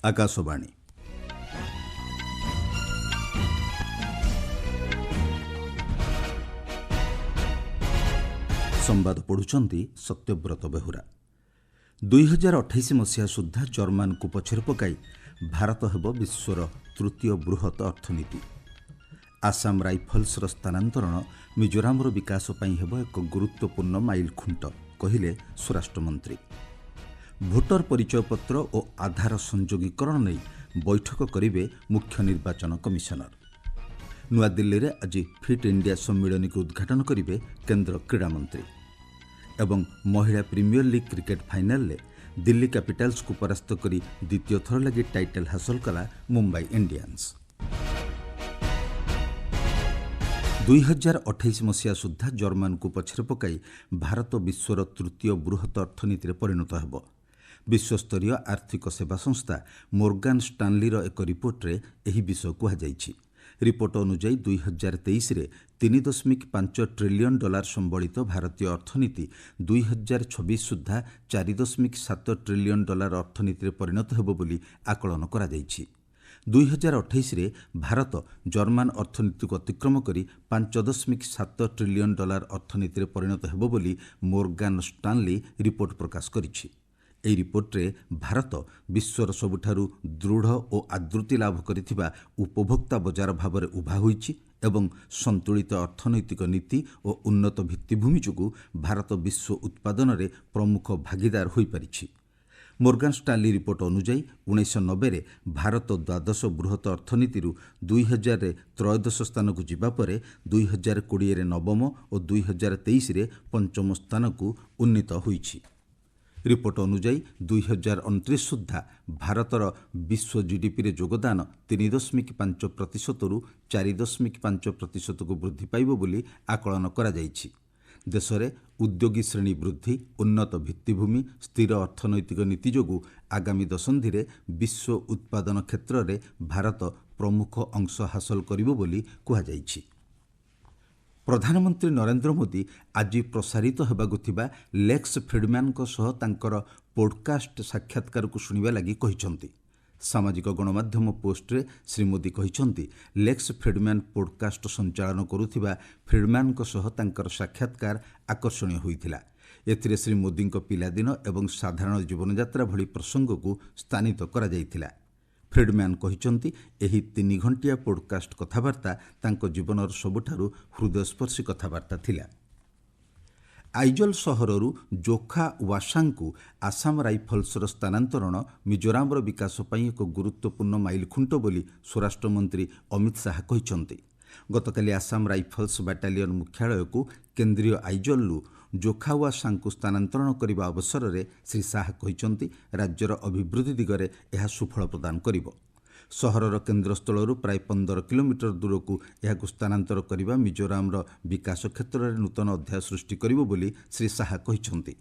आकाशवाणी संवाद पढ़ुचंती सत्यव्रत बेहुरा। 2028 मसीहा सुद्धा जर्मान को पछरे पकाई भारत हेब विश्वर तृतीय बृहत अर्थनीति। आसाम राइफल्स स्थानांतरण मिजोराम विकास पई हेब एक गुरुत्वपूर्ण माइल खुंट कहिले स्वराष्ट्र मंत्री। भोटर परिचय पत्र और आधार संयोगीकरण नहीं बैठक करेंगे मुख्य निर्वाचन कमिशनर। नुआ दिल्ली में आज फिट इंडिया सम्मेलन को उद्घाटन करेंगे केंद्र क्रीड़ा मंत्री। एवं महिला प्रीमियर लीग क्रिकेट फाइनाल में दिल्ली कैपिटल्स को परास्त करी द्वितीय थर लगी टाइटल हासिल कला मुंबई इंडियंस। 2028 मसीहा सुद्धा जर्मान को पछरे पकाई भारत विश्वर तृतीय बृहत अर्थनीति परिणत होब। विश्वस्तरीय आर्थिक सेवा संस्था मोर्गान स्टानलीर एक रिपोर्ट रे एही विषय कहुଯାଇଛି। रिपोर्ट अनुଯାୟୀ 2023 रे 3.5 ट्रिलियन डॉलर संबलित भारतीय अर्थनीति 2026 सुद्धा 4.7 ट्रिलियन डॉलर अर्थनीति परिणत होब बोली आकलन करा जायछि। 2028 रे भारत जर्मान अर्थनीति को अतिक्रम करी 5.7 ट्रिलियन डॉलर अर्थनीति परिणत होब बोली मोर्गान स्टानली रिपोर्ट प्रकाश करिछि। एही रिपोर्ट रे भारत विश्वर सबुठारु दृढ़ और आदृति लाभ करिथिबा उपभोक्ता बजार भाव में उभा होईछि एवं संतुलित अर्थनैतिक नीति और उन्नत भित्तिभूमि जोगु भारत विश्व उत्पादन रे प्रमुख भागीदार होई परिछि। मोर्गान स्टानली रिपोर्ट अनुଯାयी 1990 रे भारत द्वादश बृहत अर्थनीति 2000 रे त्रयोदश स्थान को जिबा परे 2020 रे नवम और 2023 रे पंचम स्थान को उन्नीत होईछि। रिपोर्ट अनुଯାयी 2029 सुद्धा भारतर विश्व जीडीपी रे योगदान 3.5% रु 4.5% को वृद्धि पाइब बोली आकलन करा जायछि। देश में उद्योगी श्रेणी वृद्धि, उन्नत भित्तिभूमि, स्थिर अर्थनैतिक नीति जोगु आगामी दशंधि रे विश्व उत्पादन क्षेत्र में भारत प्रमुख अंश हासिल करिब बोली कहा जायछि। प्रधानमंत्री नरेंद्र मोदी आज प्रसारित होबाकु थिबा लेक्स फ्रिडमैन को सह तांकर पॉडकास्ट साक्षात्कार को सुनिबा लागि कहिसंती। सामाजिक गणमाध्यम पोस्ट रे श्री मोदी कहिसंती लेक्स फ्रिडमैन पॉडकास्ट संचालन करुथिबा फ्रिडमैन को सह तांकर साक्षात्कार आकर्षणीय होइथिला। एथिरे श्री मोदी को पिलादिन एवं साधारण जीवन यात्रा भली प्रसंग को स्थानित करा जाइथिला। फ्रिडमैन कहिसंती एही 3 घंटिया पॉडकास्ट कथावार्ता तांको जीवनर सबुठारु हृदयस्पर्शी कथावार्ता थिला। आइजल सहररू जोखा वासांगू आसाम राइफल्सर स्थानांतरण मिजोरामर विकास पई एक गुरुत्वपूर्ण माइल खुंट बोली स्वराष्ट्र मंत्री अमित शाह कहिसंती। गतकाली आसाम राइफल्स बाटालियन मुख्यालय को केंद्रीय आइजलू जोखावासां को स्थानांतरण करने अवसर में श्री शाह कहिसंती राज्यर अभिवृद्धि दिगरे यह सुफल प्रदान करिब। सहरर केन्द्रस्थल प्राय 15 किलोमीटर दूर को यह स्थानांतर करने मिजोरामर विकास क्षेत्र में नूतन अध्याय सृष्टि करिब बोली श्री शाह कहिसंती।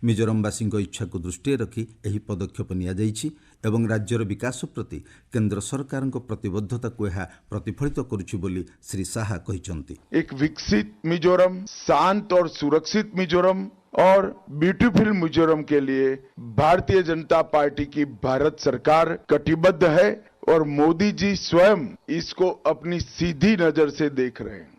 मिजोरामवासी इच्छा को दृष्टि रखी यह पदक्षेप निया जाइछि एवं राज्यर विकास प्रति केंद्र सरकार प्रतिबद्धता को यह प्रतिफलित करुछि बोली श्री शाह कहिसंती। एक विकसित मिजोरम, शांत और सुरक्षित मिजोरम और ब्यूटीफुल मिजोरम के लिए भारतीय जनता पार्टी की भारत सरकार कटिबद्ध है और मोदी जी स्वयं इसको अपनी सीधी नजर से देख रहे हैं।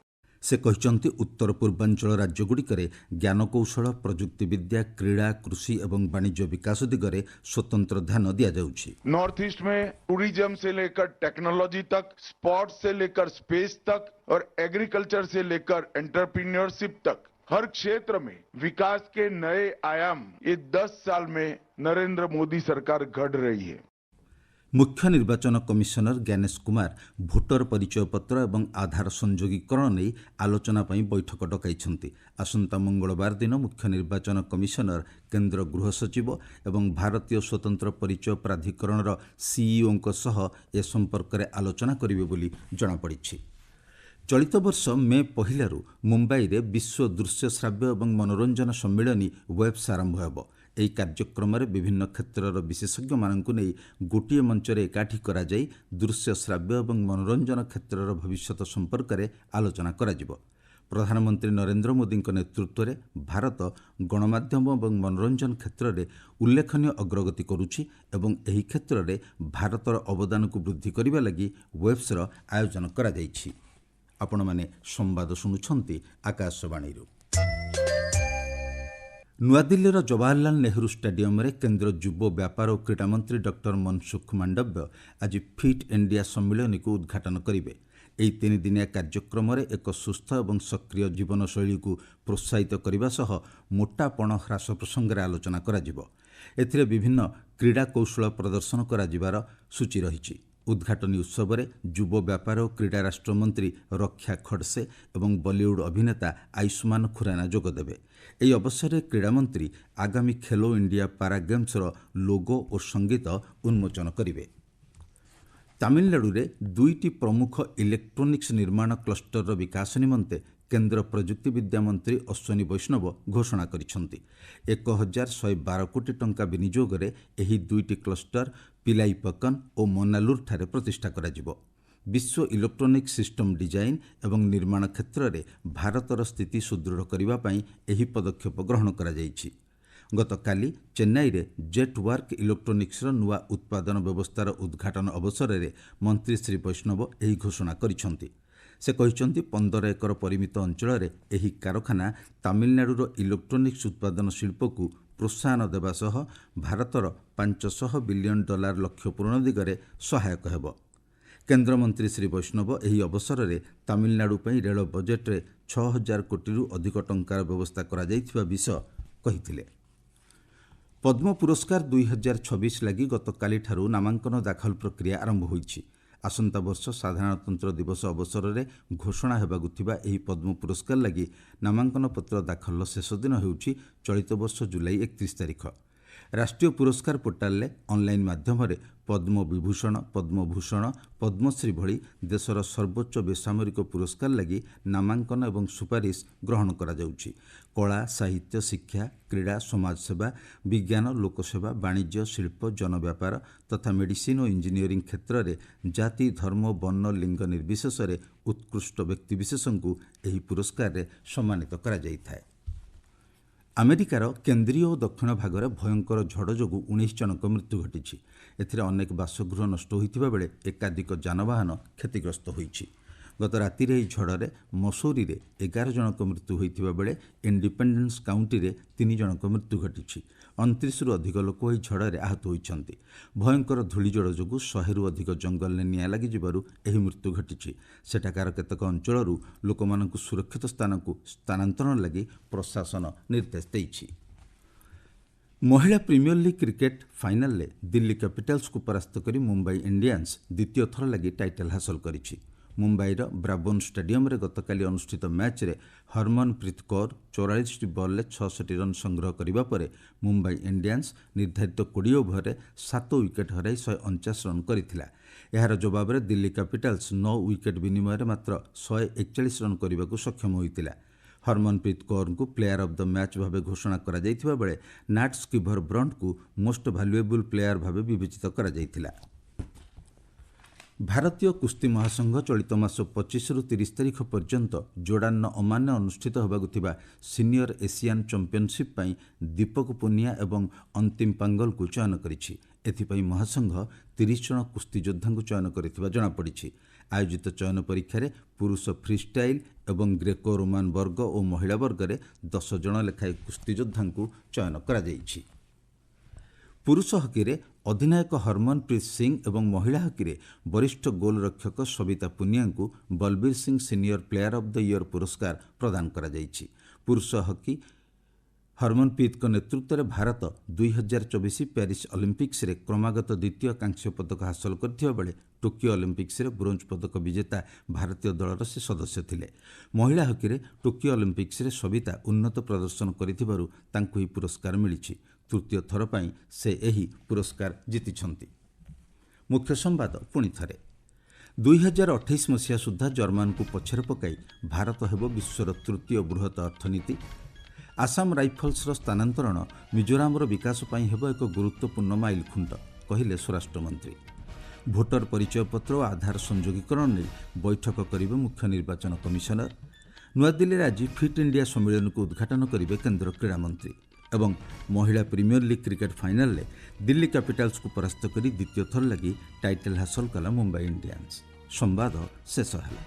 से कहिसंती उत्तर पूर्वांचल राज्यगुड़िकरे ज्ञानकौशल, प्रजुक्ति विद्या, क्रीड़ा, कृषि एवं वाणिज्य विकास दिगरे स्वतंत्र ध्यान दिया जाउछि। नॉर्थ ईस्ट में टूरिज्म से लेकर टेक्नोलॉजी तक, स्पोर्ट्स से लेकर स्पेस तक और एग्रीकल्चर से लेकर एंटरप्रेन्योरशिप तक हर क्षेत्र में विकास के नए आयाम ये 10 साल में नरेंद्र मोदी सरकार गढ़ रही है। मुख्य निर्वाचन कमिशनर ज्ञानेश कुमार भोटर परिचय पत्र एवं आधार संयोगीकरण नहीं आलोचना पई बैठक डकाइछंती। आसंता मंगलवार दिन मुख्य निर्वाचन कमिशनर केंद्र गृह सचिव एवं भारतीय स्वतंत्र परिचय प्राधिकरणर सीईओ सह ए संपर्क में आलोचना करिवे बोली जଣାपड़िछि। चलित वर्ष मे पहिलारू मुंबई रे विश्व दृश्य श्राव्य एवं मनोरंजन सम्मेलन वेब्स आरंभ हेब। ଏହି କାର୍ଯ୍ୟକ୍ରମରେ ବିଭିନ୍ନ କ୍ଷେତ୍ରର ବିଶେଷଜ୍ଞମାନଙ୍କୁ ନେଇ ଗୋଟିଏ ମଞ୍ଚରେ ଏକାଠି କରାଯାଇ ଦୃଶ୍ୟ ଶ୍ରାବ୍ୟ ଏବଂ ମନୋରଞ୍ଜନ କ୍ଷେତ୍ରର ଭବିଷ୍ୟତ ସମ୍ପର୍କରେ ଆଲୋଚନା କରାଯିବ। ପ୍ରଧାନମନ୍ତ୍ରୀ ନରେନ୍ଦ୍ର ମୋଦିଙ୍କ ନେତୃତ୍ୱରେ ଭାରତ ଗଣମାଧ୍ୟମ ଏବଂ ମନୋରଞ୍ଜନ କ୍ଷେତ୍ରରେ ଉଲ୍ଲେଖନୀୟ ଅଗ୍ରଗତି କରୁଛି ଏବଂ ଏହି କ୍ଷେତ୍ରରେ ଭାରତର ଅବଦାନକୁ ବୃଦ୍ଧି କରିବା ଲାଗି ୱେବ୍ସର ଆୟୋଜନ କରାଯାଇଛି। ଆପଣମାନେ ସମ୍ବାଦ ଶୁଣୁଛନ୍ତି ଆକାଶବାଣୀରୁ। ନୂଆଦିଲ୍ଲୀର ଜବାହରଲାଲ ନେହେରୁ ଷ୍ଟାଡିୟମରେ କେନ୍ଦ୍ର ଯୁବ ବ୍ୟାପାର ଓ କ୍ରୀଡ଼ା ମନ୍ତ୍ରୀ ଡକ୍ଟର ମନସୁଖ ମାଣ୍ଡବ୍ୟ ଆଜି ଫିଟ୍ ଇଣ୍ଡିଆ ସମ୍ମିଳନୀକୁ ଉଦ୍ଘାଟନ କରିବେ। ଏହି 3 ଦିନିଆ କାର୍ଯ୍ୟକ୍ରମରେ ଏକ ସୁସ୍ଥ ଏବଂ ସକ୍ରିୟ ଜୀବନଶୈଳୀକୁ ପ୍ରୋତ୍ସାହିତ କରିବା ସହ ମୋଟାପଣ ହ୍ରାସ ପ୍ରସଙ୍ଗରେ ଆଲୋଚନା କରାଯିବ। ଏଥିରେ ବିଭିନ୍ନ କ୍ରୀଡ଼ା କୌଶଳ ପ୍ରଦର୍ଶନ କରାଯିବାର ସୂଚୀ ରହିଛି। ଉଦ୍ଘାଟନୀ ଉତ୍ସବରେ ଯୁବ ବ୍ୟାପାର ଓ କ୍ରୀଡ଼ା ରାଷ୍ଟ୍ରମନ୍ତ୍ରୀ ରକ୍ଷା ଖଡ୍ସେ ଏବଂ ବଲିଉଡ୍ ଅଭିନେତା ଆୟୁଷ୍ମାନ ଖୁରାନା ଯୋଗଦେବେ। ଏହି ଅବସରରେ କ୍ରୀଡ଼ାମନ୍ତ୍ରୀ ଆଗାମୀ ଖେଲୋ ଇଣ୍ଡିଆ ପାରା ଗେମ୍ସର ଲୋଗୋ ଓ ସଙ୍ଗୀତ ଉନ୍ମୋଚନ କରିବେ। ତାମିଲନାଡୁରେ 2ଟି ପ୍ରମୁଖ ଇଲେକ୍ଟ୍ରୋନିକ୍ସ ନିର୍ମାଣ କ୍ଲଷ୍ଟରର ବିକାଶ ନିମନ୍ତେ କେନ୍ଦ୍ର ପ୍ରଯୁକ୍ତିବିଦ୍ୟା ମନ୍ତ୍ରୀ ଅଶ୍ୱିନୀ ବୈଷ୍ଣବ ଘୋଷଣା କରିଛନ୍ତି। 1112 କୋଟି ଟଙ୍କା ବିନିଯୋଗରେ ଏହି 2ଟି କ୍ଲଷ୍ଟର ପିଲାଇପକନ୍ ଓ ମନାଲୁରଠାରେ ପ୍ରତିଷ୍ଠା କରାଯିବ। ବିଶ୍ୱ ଇଲେକ୍ଟ୍ରୋନିକ୍ ସିଷ୍ଟମ ଡିଜାଇନ୍ ଏବଂ ନିର୍ମାଣ କ୍ଷେତ୍ରରେ ଭାରତର ସ୍ଥିତି ସୁଦୃଢ଼ କରିବା ପାଇଁ ଏହି ପଦକ୍ଷେପ ଗ୍ରହଣ କରାଯାଇଛି। ଗତକାଲି ଚେନ୍ନାଇରେ ଜେଟ୍ ୱାର୍କ ଇଲେକ୍ଟ୍ରୋନିକ୍ସର ନୂଆ ଉତ୍ପାଦନ ବ୍ୟବସ୍ଥାର ଉଦ୍ଘାଟନ ଅବସରରେ ମନ୍ତ୍ରୀ ଶ୍ରୀ ବୈଷ୍ଣବ ଏହି ଘୋଷଣା କରିଛନ୍ତି। ସେ କହିଛନ୍ତି 15 ଏକର ପରିମିତ ଅଞ୍ଚଳରେ ଏହି କାରଖାନା ତାମିଲନାଡୁର ଇଲେକ୍ଟ୍ରୋନିକ୍ସ ଉତ୍ପାଦନ ଶିଳ୍ପକୁ ପ୍ରୋତ୍ସାହନ ଦେବା ସହ ଭାରତର $500 ବିଲିୟନ ଲକ୍ଷ୍ୟ ପୂରଣ ଦିଗରେ ସହାୟକ ହେବ। କେନ୍ଦ୍ରମନ୍ତ୍ରୀ ଶ୍ରୀ ବୈଷ୍ଣବ ଏହି ଅବସରରେ ତାମିଲନାଡୁ ପାଇଁ ରେଳ ବଜେଟ୍ରେ 6,000 କୋଟିରୁ ଅଧିକ ଟଙ୍କାର ବ୍ୟବସ୍ଥା କରାଯାଇଥିବା ବିଷୟ କହିଥିଲେ। ପଦ୍ମ ପୁରସ୍କାର 2026 ଲାଗି ଗତକାଲିଠାରୁ ନାମାଙ୍କନ ଦାଖଲ ପ୍ରକ୍ରିୟା ଆରମ୍ଭ ହୋଇଛି। ଆସନ୍ତା ବର୍ଷ ସାଧାରଣତନ୍ତ୍ର ଦିବସ ଅବସରରେ ଘୋଷଣା ହେବାକୁ ଥିବା ଏହି ପଦ୍ମ ପୁରସ୍କାର ଲାଗି ନାମାଙ୍କନ ପତ୍ର ଦାଖଲର ଶେଷ ଦିନ ହେଉଛି ଚଳିତ ବର୍ଷ ଜୁଲାଇ 31 ତାରିଖ। ରାଷ୍ଟ୍ରୀୟ ପୁରସ୍କାର ପୋର୍ଟାଲରେ ଅନ୍ଲାଇନ୍ ମାଧ୍ୟମରେ ପଦ୍ମ ବିଭୂଷଣ, ପଦ୍ମଭୂଷଣ, ପଦ୍ମଶ୍ରୀ ଭଳି ଦେଶର ସର୍ବୋଚ୍ଚ ବେସାମରିକ ପୁରସ୍କାର ଲାଗି ନାମାଙ୍କନ ଏବଂ ସୁପାରିଶ ଗ୍ରହଣ କରାଯାଉଛି। କଳା, ସାହିତ୍ୟ, ଶିକ୍ଷା, କ୍ରୀଡ଼ା, ସମାଜସେବା, ବିଜ୍ଞାନ, ଲୋକସେବା, ବାଣିଜ୍ୟ, ଶିଳ୍ପ, ଜନବ୍ୟାପାର ତଥା ମେଡିସିନ ଓ ଇଞ୍ଜିନିୟରିଂ କ୍ଷେତ୍ରରେ ଜାତି, ଧର୍ମ, ବର୍ଣ୍ଣ, ଲିଙ୍ଗ ନିର୍ବିଶେଷରେ ଉତ୍କୃଷ୍ଟ ବ୍ୟକ୍ତିବିଶେଷଙ୍କୁ ଏହି ପୁରସ୍କାରରେ ସମ୍ମାନିତ କରାଯାଇଥାଏ। ଆମେରିକାର କେନ୍ଦ୍ରୀୟ ଓ ଦକ୍ଷିଣ ଭାଗରେ ଭୟଙ୍କର ଝଡ଼ ଯୋଗୁଁ 19 ଜଣଙ୍କ ମୃତ୍ୟୁ ଘଟିଛି। ଏଥିରେ ଅନେକ ବାସଗୃହ ନଷ୍ଟ ହୋଇଥିବା ବେଳେ ଏକାଧିକ ଯାନବାହନ କ୍ଷତିଗ୍ରସ୍ତ ହୋଇଛି। ଗତ ରାତିରେ ଏହି ଝଡ଼ରେ ମସୌରୀରେ 11 ଜଣଙ୍କ ମୃତ୍ୟୁ ହୋଇଥିବା ବେଳେ ଇଣ୍ଡିପେଣ୍ଡେନ୍ସ କାଉଣ୍ଟିରେ 3 ଜଣଙ୍କ ମୃତ୍ୟୁ ଘଟିଛି। 29ରୁ ଅଧିକ ଲୋକ ଏହି ଝଡ଼ରେ ଆହତ ହୋଇଛନ୍ତି। ଭୟଙ୍କର ଧୂଳିଝଡ଼ ଯୋଗୁଁ 100ରୁ ଅଧିକ ଜଙ୍ଗଲରେ ନିଆଁ ଲାଗିଯିବାରୁ ଏହି ମୃତ୍ୟୁ ଘଟିଛି। ସେଠାକାର କେତେକ ଅଞ୍ଚଳରୁ ଲୋକମାନଙ୍କୁ ସୁରକ୍ଷିତ ସ୍ଥାନକୁ ସ୍ଥାନାନ୍ତରଣ ଲାଗି ପ୍ରଶାସନ ନିର୍ଦ୍ଦେଶ ଦେଇଛି। ମହିଳା ପ୍ରିମିୟର ଲିଗ୍ କ୍ରିକେଟ୍ ଫାଇନାଲରେ ଦିଲ୍ଲୀ କ୍ୟାପିଟାଲ୍ସକୁ ପରାସ୍ତ କରି ମୁମ୍ବାଇ ଇଣ୍ଡିଆନ୍ସ ଦ୍ୱିତୀୟ ଥର ଲାଗି ଟାଇଟଲ ହାସଲ କରିଛି। ମୁମ୍ବାଇର ବ୍ରାବୋନ୍ ଷ୍ଟାଡିୟମରେ ଗତକାଲି ଅନୁଷ୍ଠିତ ମ୍ୟାଚ୍ରେ ହରମନପ୍ରୀତ କୌର 44ଟି ବଲ୍ରେ 66 ରନ୍ ସଂଗ୍ରହ କରିବା ପରେ ମୁମ୍ବାଇ ଇଣ୍ଡିଆନ୍ସ ନିର୍ଦ୍ଧାରିତ 20 ଓଭରରେ 7 ୱିକେଟ୍ ହରାଇ 149 ରନ୍ କରିଥିଲା। ଏହାର ଜବାବରେ ଦିଲ୍ଲୀ କ୍ୟାପିଟାଲ୍ସ 9 ୱିକେଟ୍ ବିନିମୟରେ ମାତ୍ର 141 ରନ୍ କରିବାକୁ ସକ୍ଷମ ହୋଇଥିଲା। ହରମନପ୍ରୀତ କୌରଙ୍କୁ ପ୍ଲେୟାର ଅଫ୍ ଦ ମ୍ୟାଚ୍ ଭାବେ ଘୋଷଣା କରାଯାଇଥିବା ବେଳେ ନାଟ୍ ସ୍କିଭର ବ୍ରଣ୍ଟଙ୍କୁ ମୋଷ୍ଟ ଭାଲ୍ୟୁଏବୁଲ୍ ପ୍ଲେୟାର ଭାବେ ବିବେଚିତ କରାଯାଇଥିଲା। ଭାରତୀୟ କୁସ୍ତି ମହାସଂଘ ଚଳିତ ମାସ 25ରୁ 30 ତାରିଖ ପର୍ଯ୍ୟନ୍ତ ଜୋର୍ଡାନର ଅମାନରେ ଅନୁଷ୍ଠିତ ହେବାକୁ ଥିବା ସିନିୟର ଏସିଆନ୍ ଚାମ୍ପିୟନସିପ୍ ପାଇଁ ଦୀପକ ପୁନିଆ ଏବଂ ଅନ୍ତିମ ପାଙ୍ଗଲକୁ ଚୟନ କରିଛି। ଏଥିପାଇଁ ମହାସଂଘ 30 ଜଣ କୁସ୍ତି ଯୋଦ୍ଧାଙ୍କୁ ଚୟନ କରିଥିବା ଜଣାପଡ଼ିଛି। ଆୟୋଜିତ ଚୟନ ପରୀକ୍ଷାରେ ପୁରୁଷ ଫ୍ରିଷ୍ଟାଇଲ୍ ଏବଂ ଗ୍ରେକୋ ରୋମାନ ବର୍ଗ ଓ ମହିଳା ବର୍ଗରେ 10 ଜଣ ଲେଖାଏଁ କୁସ୍ତି ଯୋଦ୍ଧାଙ୍କୁ ଚୟନ କରାଯାଇଛି। ପୁରୁଷ ହକିରେ ଅଧିନାୟକ ହରମନପ୍ରୀତ ସିଂ ଏବଂ ମହିଳା ହକିରେ ବରିଷ୍ଠ ଗୋଲରକ୍ଷକ ସବିତା ପୁନିଆଙ୍କୁ Balbir Singh senior player of the year ପୁରସ୍କାର ପ୍ରଦାନ କରାଯାଇଛି। ପୁରୁଷ ହକି ହରମନପ୍ରୀତଙ୍କ ନେତୃତ୍ୱରେ ଭାରତ 2024 ପ୍ୟାରିସ୍ ଅଲିମ୍ପିକ୍ସରେ କ୍ରମାଗତ ଦ୍ୱିତୀୟ କାଂସ୍ୟ ପଦକ ହାସଲ କରିଥିବା ବେଳେ ଟୋକିଓ ଅଲିମ୍ପିକ୍ସରେ ବ୍ରୋଞ୍ଜ ପଦକ ବିଜେତା ଭାରତୀୟ ଦଳର ସେ ସଦସ୍ୟ ଥିଲେ। ମହିଳା ହକିରେ ଟୋକିଓ ଅଲିମ୍ପିକ୍ସରେ ସବିତା ଉନ୍ନତ ପ୍ରଦର୍ଶନ କରିଥିବାରୁ ତାଙ୍କୁ ଏହି ପୁରସ୍କାର ମିଳିଛି। ତୃତୀୟ ଥର ପାଇଁ ସେ ଏହି ପୁରସ୍କାର ଜିତିଛନ୍ତି। ମୁଖ୍ୟ ସମ୍ବାଦ ପୁଣି ଥରେ। 2028 ମସିହା ସୁଦ୍ଧା ଜର୍ମାନକୁ ପଛରେ ପକାଇ ଭାରତ ହେବ ବିଶ୍ୱର ତୃତୀୟ ବୃହତ ଅର୍ଥନୀତି। ଆସାମ ରାଇଫଲ୍ସର ସ୍ଥାନାନ୍ତରଣ ମିଜୋରାମର ବିକାଶ ପାଇଁ ହେବ ଏକ ଗୁରୁତ୍ୱପୂର୍ଣ୍ଣ ମାଇଲଖୁଣ୍ଟ, କହିଲେ ସ୍ୱରାଷ୍ଟ୍ରମନ୍ତ୍ରୀ। ଭୋଟର ପରିଚୟପତ୍ର ଓ ଆଧାର ସଂଯୋଗୀକରଣ ନେଇ ବୈଠକ କରିବେ ମୁଖ୍ୟ ନିର୍ବାଚନ କମିଶନର। ନୂଆଦିଲ୍ଲୀରେ ଆଜି ଫିଟ୍ ଇଣ୍ଡିଆ ସମ୍ମିଳନୀକୁ ଉଦ୍ଘାଟନ କରିବେ କେନ୍ଦ୍ର କ୍ରୀଡ଼ାମନ୍ତ୍ରୀ ଏବଂ ମହିଳା ପ୍ରିମିୟର ଲିଗ୍ କ୍ରିକେଟ୍ ଫାଇନାଲରେ ଦିଲ୍ଲୀ କ୍ୟାପିଟାଲ୍ସକୁ ପରାସ୍ତ କରି ଦ୍ୱିତୀୟ ଥର ଲାଗି ଟାଇଟଲ୍ ହାସଲ କଲା ମୁମ୍ବାଇ ଇଣ୍ଡିଆନ୍ସ। ସମ୍ବାଦ ଶେଷ ହେଲା।